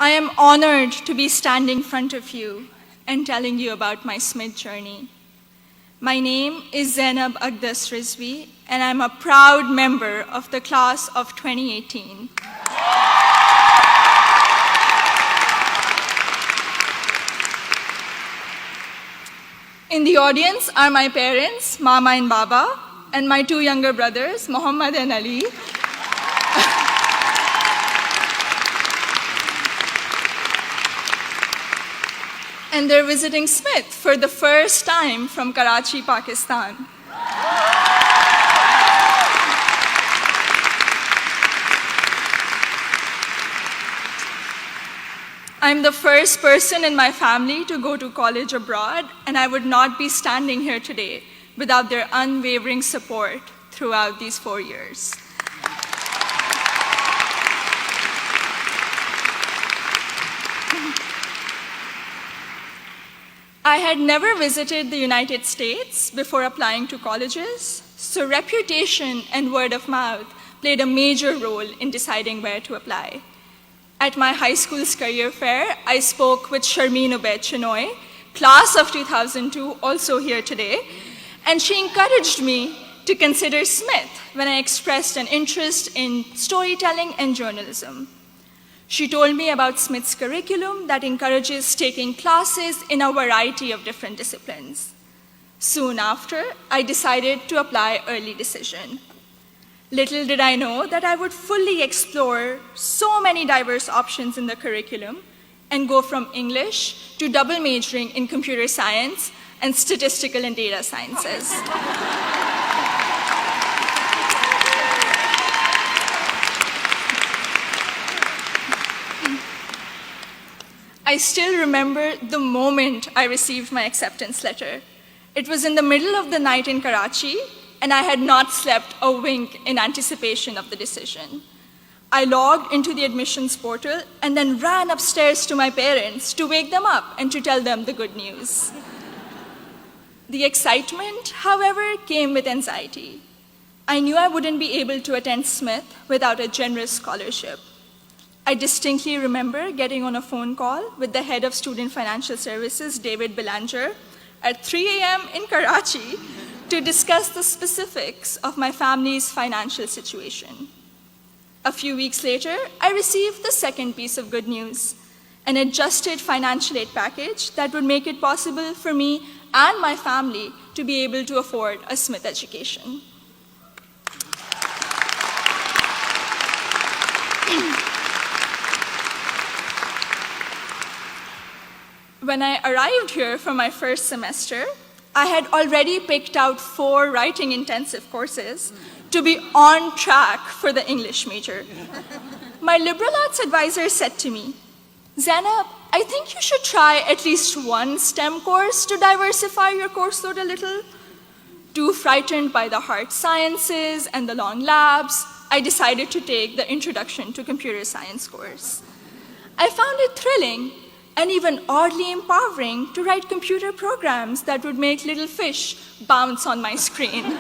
I am honored to be standing in front of you and telling you about my Smith journey. My name is Zainab Aqdas Rizvi, and I'm a proud member of the class of 2018. In the audience are my parents, Mama and Baba, and my two younger brothers, Muhammad and Ali. And they're visiting Smith for the first time from Karachi, Pakistan. I'm the first person in my family to go to college abroad, and I would not be standing here today without their unwavering support throughout these 4 years. I had never visited the United States before applying to colleges, so reputation and word of mouth played a major role in deciding where to apply. At my high school's career fair, I spoke with Sharmeen Ubaid Chinoy, class of 2002, also here today, and she encouraged me to consider Smith when I expressed an interest in storytelling and journalism. She told me about Smith's curriculum that encourages taking classes in a variety of different disciplines. Soon after, I decided to apply early decision. Little did I know that I would fully explore so many diverse options in the curriculum and go from English to double majoring in computer science and statistical and data sciences. I still remember the moment I received my acceptance letter. It was in the middle of the night in Karachi, and I had not slept a wink in anticipation of the decision. I logged into the admissions portal and then ran upstairs to my parents to wake them up and to tell them the good news. The excitement, however, came with anxiety. I knew I wouldn't be able to attend Smith without a generous scholarship. I distinctly remember getting on a phone call with the head of Student Financial Services, David Belanger, at 3 a.m. in Karachi to discuss the specifics of my family's financial situation. A few weeks later, I received the second piece of good news, an adjusted financial aid package that would make it possible for me and my family to be able to afford a Smith education. When I arrived here for my first semester, I had already picked out 4 writing-intensive courses to be on track for the English major. My liberal arts advisor said to me, "Zainab, I think you should try at least one STEM course to diversify your course load a little." Too frightened by the hard sciences and the long labs, I decided to take the Introduction to Computer Science course. I found it thrilling and even oddly empowering to write computer programs that would make little fish bounce on my screen.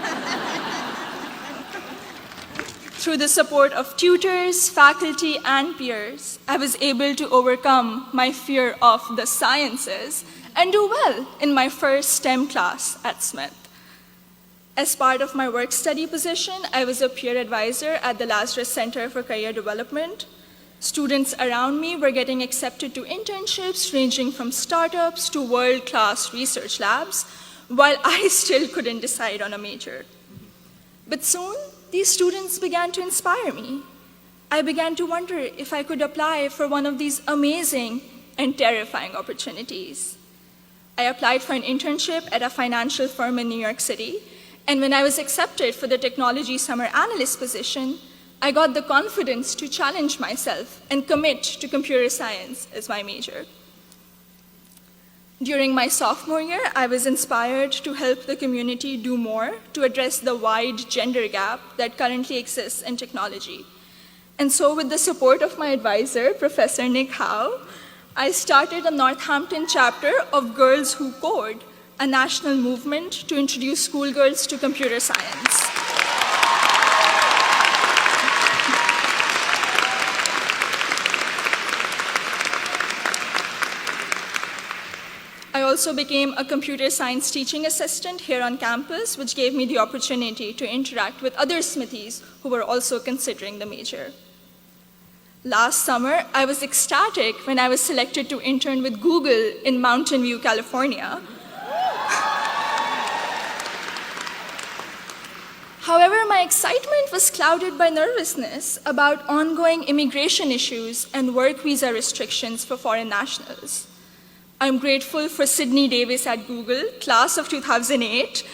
Through the support of tutors, faculty, and peers, I was able to overcome my fear of the sciences and do well in my first STEM class at Smith. As part of my work-study position, I was a peer advisor at the Lazarus Center for Career Development. Students around me were getting accepted to internships ranging from startups to world-class research labs, while I still couldn't decide on a major. But soon, these students began to inspire me. I began to wonder if I could apply for one of these amazing and terrifying opportunities. I applied for an internship at a financial firm in New York City, and when I was accepted for the technology summer analyst position, I got the confidence to challenge myself and commit to computer science as my major. During my sophomore year, I was inspired to help the community do more to address the wide gender gap that currently exists in technology. And so with the support of my advisor, Professor Nick Howe, I started a Northampton chapter of Girls Who Code, a national movement to introduce schoolgirls to computer science. also became a computer science teaching assistant here on campus, which gave me the opportunity to interact with other Smithies who were also considering the major. Last summer, I was ecstatic when I was selected to intern with Google in Mountain View, California. However, my excitement was clouded by nervousness about ongoing immigration issues and work visa restrictions for foreign nationals. I'm grateful for Sydney Davis at Google, class of 2008,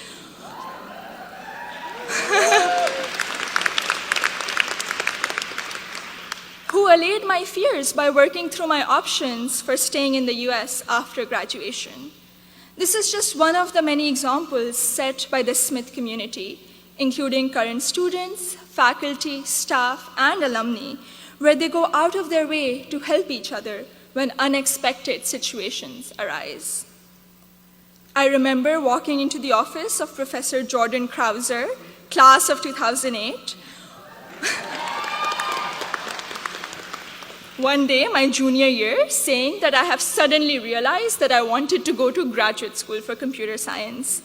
who allayed my fears by working through my options for staying in the US after graduation. This is just one of the many examples set by the Smith community, including current students, faculty, staff, and alumni, where they go out of their way to help each other when unexpected situations arise. I remember walking into the office of Professor Jordan Krauser, class of 2008. One day, my junior year, saying that I have suddenly realized that I wanted to go to graduate school for computer science.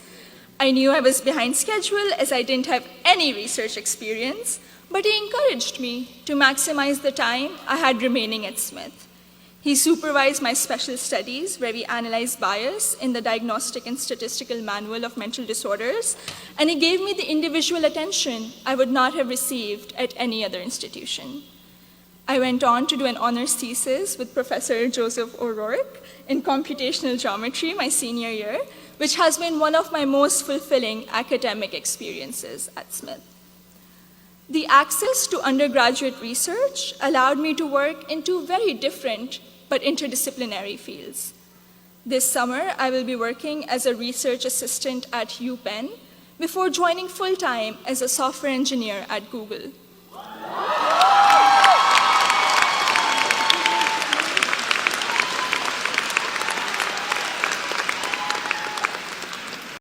I knew I was behind schedule as I didn't have any research experience, but he encouraged me to maximize the time I had remaining at Smith. He supervised my special studies, where we analyzed bias in the Diagnostic and Statistical Manual of Mental Disorders, and he gave me the individual attention I would not have received at any other institution. I went on to do an honors thesis with Professor Joseph O'Rourke in computational geometry my senior year, which has been one of my most fulfilling academic experiences at Smith. The access to undergraduate research allowed me to work in two very different but interdisciplinary fields. This summer, I will be working as a research assistant at UPenn before joining full-time as a software engineer at Google.